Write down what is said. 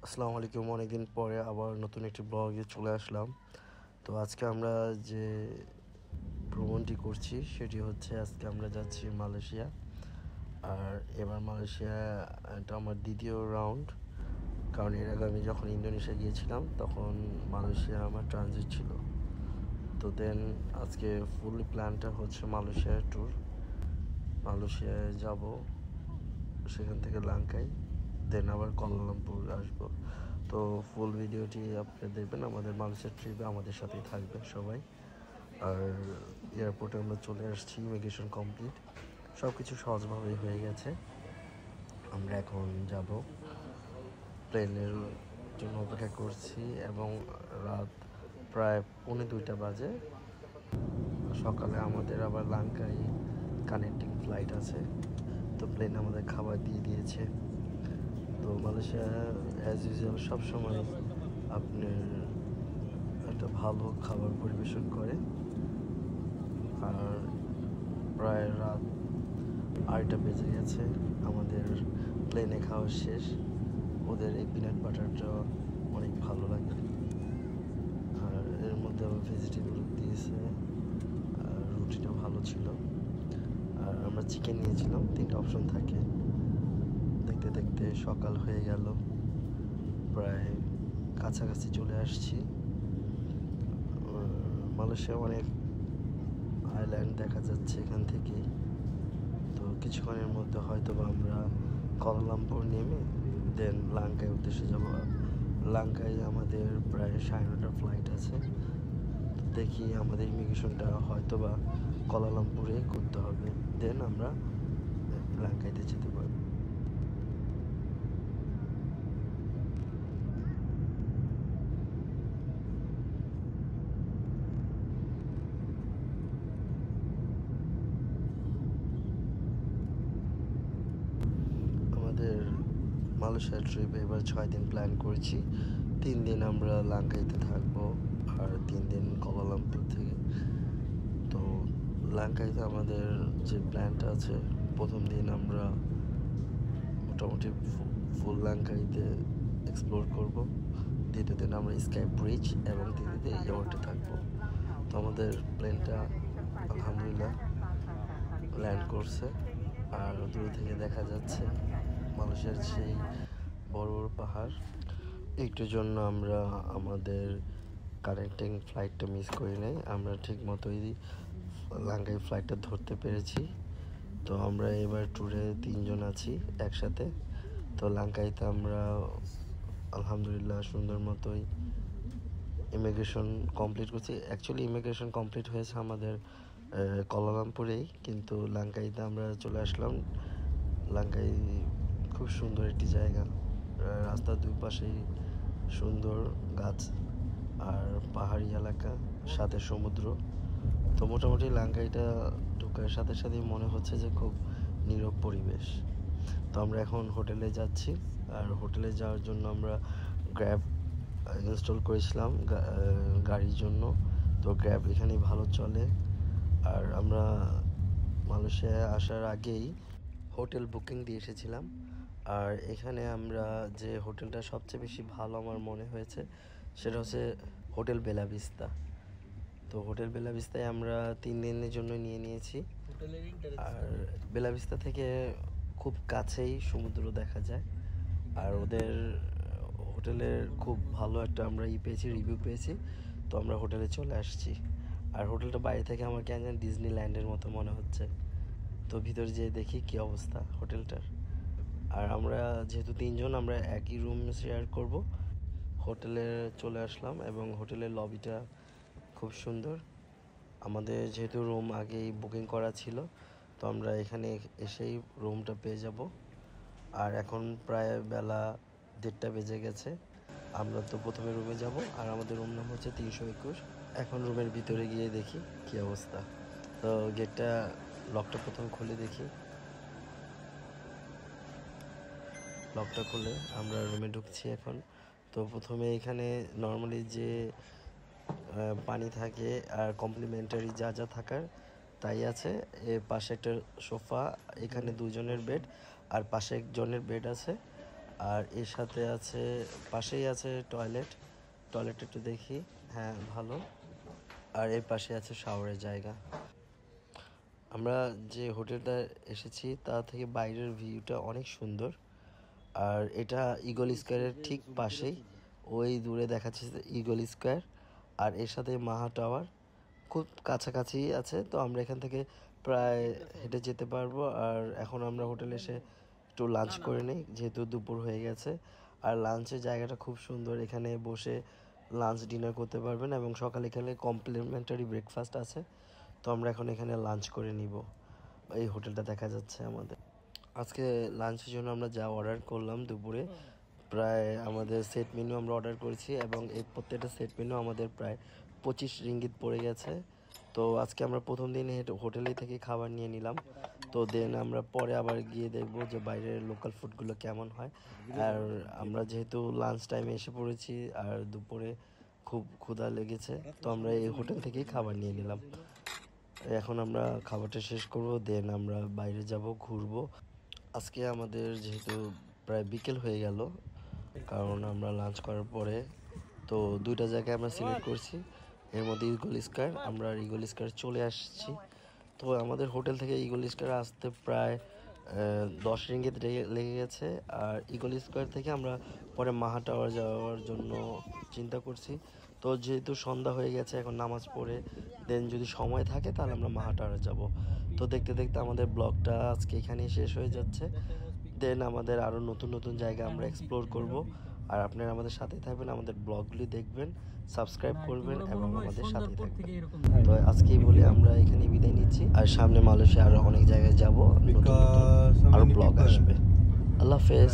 আসসালামু আলাইকুম। অনেকদিন পরে আবার নতুন একটি ব্লগে চলে আসলাম। তো আজকে আমরা যে ভ্রমণটি করছি সেটি হচ্ছে আজকে আমরা যাচ্ছি মালয়েশিয়া। আর এবার মালয়েশিয়া এটা আমার দ্বিতীয় রাউন্ড, কারণ এর আগে আমি যখন ইন্দোনেশিয়া গিয়েছিলাম তখন মালয়েশিয়া আমার ট্রানজিট ছিল। তো দেন আজকে ফুল প্ল্যানটা হচ্ছে মালয়েশিয়া ট্যুর। মালয়েশিয়ায় যাব, সেখান থেকে লাঙ্কাই, দেন আবার কুয়ালালামপুর আসবো। তো ফুল ভিডিওটি আপনারা দেখবেন। আমাদের মালয়েশিয়া ট্রিপে আমাদের সাথেই থাকবে সবাই। আর এয়ারপোর্টে আমরা চলে আসছি, ইমিগ্রেশন কমপ্লিট, সব কিছু সহজভাবেই হয়ে গেছে। আমরা এখন যাব, প্লেনের জন্য অপেক্ষা করছি এবং রাত প্রায় 1:45 বাজে। সকালে আমাদের আবার লাঙ্কাই কানেক্টিং ফ্লাইট আছে। তো প্লেন আমাদের খাবার দিয়ে দিয়েছে। তো মালয়েশিয়া অ্যাজ ইউজুয়াল সবসময় আপনার একটা ভালো খাবার পরিবেশন করে। আর প্রায় রাত 8টা বেজে গেছে, আমাদের প্লেনে খাওয়া শেষ। ওদের এই পিনাট বাটারটা অনেক ভালো লাগে। আর এর মধ্যে আবার ভেজিটেবল দিয়েছে, আর রুটিটা ভালো ছিল। আর আমরা চিকেন নিয়েছিলাম, 3টা অপশন থাকে। দেখতে দেখতে সকাল হয়ে গেল, প্রায় কাছাকাছি চলে আসছি। মালয়েশিয়া অনেক আইল্যান্ড দেখা যাচ্ছে এখান থেকে। তো কিছুক্ষণের মধ্যে হয়তো বা আমরা কুয়ালালামপুর নেমে দেন লাঙ্কায় উদ্দেশ্যে যাব। লাঙ্কায় আমাদের প্রায় 9:30টার ফ্লাইট আছে। দেখি আমাদের ইমিগ্রেশনটা হয়তো বা কুয়ালালামপুরে করতে হবে, দেন আমরা লাঙ্কাইতে যেতে পারব। আমাদের মালয়েশিয়া ট্রিপে এবার 6 দিন প্ল্যান করেছি। 3 দিন আমরা লাঙ্কাইতে থাকবো আর 3 দিন কুয়ালালামপুর থেকে। তো লাঙ্কাইতে আমাদের যে প্ল্যানটা আছে, প্রথম দিন আমরা মোটামুটি ফুল লাঙ্কাইতে এক্সপ্লোর করব। দ্বিতীয় দিন আমরা স্কাই ব্রিজ এবং তৃতীয় ইয়ার্টে থাকবো। তো আমাদের প্লেনটা আলহামদুলিল্লাহ ল্যান্ড করছে। আর দূর থেকে দেখা যাচ্ছে মালয়েশিয়ার সেই বড় বড় পাহাড়। একটুর জন্য আমরা আমাদের কানেক্টিং ফ্লাইটটা মিস করি নাই, আমরা ঠিক মতোই লাঙ্কাই ফ্লাইটটা ধরতে পেরেছি। তো আমরা এবার ট্যুরে 3 জন আছি একসাথে। তো লাঙ্কাইতে আমরা আলহামদুলিল্লাহ সুন্দর মতোই ইমিগ্রেশন কমপ্লিট করছি। অ্যাকচুয়ালি ইমিগ্রেশন কমপ্লিট হয়েছে আমাদের কুয়ালালামপুরেই, কিন্তু লাঙ্কাইতে আমরা চলে আসলাম। লাঙ্কাই খুব সুন্দর একটি জায়গা, রাস্তার দুই পাশেই সুন্দর গাছ আর পাহাড়ি এলাকা, সাথে সমুদ্র। তো মোটামুটি লাঙ্কাইটা ঢোকার সাথে সাথেই মনে হচ্ছে যে খুব নীরব পরিবেশ। তো আমরা এখন হোটেলে যাচ্ছি। আর হোটেলে যাওয়ার জন্য আমরা গ্র্যাব ইনস্টল করেছিলাম গাড়ির জন্য। তো গ্র্যাব এখানেই ভালো চলে। আর আমরা মালয়েশিয়ায় আসার আগেই হোটেল বুকিং দিয়ে এসেছিলাম। আর এখানে আমরা যে হোটেলটা সবচেয়ে বেশি ভালো আমার মনে হয়েছে সেটা হচ্ছে হোটেল বেলা ভিস্তা। তো হোটেল বেলা ভিস্তায় আমরা 3 দিনের জন্য নিয়েছি। আর বেলা ভিস্তা থেকে খুব কাছেই সমুদ্র দেখা যায়। আর ওদের হোটেলের খুব ভালো একটা আমরা পেয়েছি, রিভিউ পেয়েছি। তো আমরা হোটেলে চলে আসছি। আর হোটেলটা বাইরে থেকে আমার কেন জানি ডিজনিল্যান্ডের মতো মনে হচ্ছে। তো ভিতরে যেয়ে দেখি কি অবস্থা হোটেলটার। আর আমরা যেহেতু 3 জন, আমরা একই রুম শেয়ার করব। হোটেলে চলে আসলাম এবং হোটেলের লবিটা খুব সুন্দর। আমাদের যেহেতু রুম আগেই বুকিং করা ছিল, তো আমরা এখানে এসেই রুমটা পেয়ে যাব। আর এখন প্রায় বেলা 1:30 বেজে গেছে। আমরা তো প্রথমে রুমে যাব, আর আমাদের রুম নাম হচ্ছে 321। এখন রুমের ভিতরে গিয়ে দেখি কি অবস্থা। তো গেটটা লকটা প্রথম খুলে দেখি, লকটা খুলে আমরা রুমে ঢুকছি এখন। তো প্রথমে এখানে নর্মালি যে পানি থাকে আর কমপ্লিমেন্টারি যা যা থাকার তাই আছে। এর পাশে একটা সোফা, এখানে 2 জনের বেড, আর পাশে একজনের বেড আছে। আর এর সাথে আছে, পাশেই আছে টয়লেট একটু দেখি, হ্যাঁ ভালো। আর এর পাশে আছে শাওয়ারের জায়গা। আমরা যে হোটেলটা এসেছি তা থেকে বাইরের ভিউটা অনেক সুন্দর। আর এটা ইগল স্কোয়ারের ঠিক পাশেই, ওই দূরে দেখাচ্ছে ইগল স্কোয়ার, আর এর সাথে মাহা টাওয়ার খুব কাছাকাছি আছে। তো আমরা এখান থেকে প্রায় হেঁটে যেতে পারবো। আর এখন আমরা হোটেলে এসে একটু লাঞ্চ করে নিই, যেহেতু দুপুর হয়ে গেছে। আর লাঞ্চের জায়গাটা খুব সুন্দর, এখানে বসে লাঞ্চ ডিনার করতে পারবেন এবং সকালে এখানে কমপ্লিমেন্টারি ব্রেকফাস্ট আছে। তো আমরা এখন এখানে লাঞ্চ করে নিব। এই হোটেলটা দেখা যাচ্ছে আমাদের। আজকে লাঞ্চের জন্য আমরা যা অর্ডার করলাম দুপুরে, প্রায় আমাদের সেট মেনু আমরা অর্ডার করেছি এবং এই প্রত্যেকটা সেট মেনু আমাদের প্রায় 25 রিঙ্গিত পড়ে গেছে। তো আজকে আমরা প্রথম দিন হোটেলে থেকে খাবার নিয়ে নিলাম। তো দেন আমরা পরে আবার গিয়ে দেখব যে বাইরের লোকাল ফুডগুলো কেমন হয়। আর আমরা যেহেতু লাঞ্চ টাইমে এসে পড়েছি আর দুপুরে খুব ক্ষুধা লেগেছে, তো আমরা এই হোটেল থেকেই খাবার নিয়ে নিলাম। এখন আমরা খাবারটা শেষ করব, দেন আমরা বাইরে যাব, ঘুরবো। আজকে আমাদের যেহেতু প্রায় বিকেল হয়ে গেল, কারণ আমরা লাঞ্চ করার পরে তো দুইটা জায়গায় আমরা সিলেক্ট করছি, এর মধ্যে ইগল স্কয়ার। আমরা ইগল স্কয়ার চলে আসছি। তো আমাদের হোটেল থেকে ইগল স্কয়ার আসতে প্রায় 10 রিঙ্গিত লেগে গেছে। আর ইগল স্কয়ার থেকে আমরা পরে মাহা টাওয়ার যাওয়ার জন্য চিন্তা করছি। তো যেহেতু সন্ধ্যা হয়ে গেছে, এখন নামাজ পড়ে দেন যদি সময় থাকে তাহলে আমরা মাহা টাওয়ারে যাব। তো দেখতে দেখতে আমাদের ব্লগটা আজকে এখানেই শেষ হয়ে যাচ্ছে। দেন আমাদের আরও নতুন নতুন জায়গা আমরা এক্সপ্লোর করব। আর আপনারা আমাদের সাথে থাকবেন, আমাদের ব্লগগুলি দেখবেন, সাবস্ক্রাইব করবেন এবং আমাদের সাথে থাকবেন। তো আজকেই বলে আমরা এখানে বিদায় নিচ্ছি। আর সামনে মালয়েশিয়া আরও অনেক জায়গায় যাব, নতুন নতুন আরও ব্লগ আসবে। আল্লাহ হাফেজ।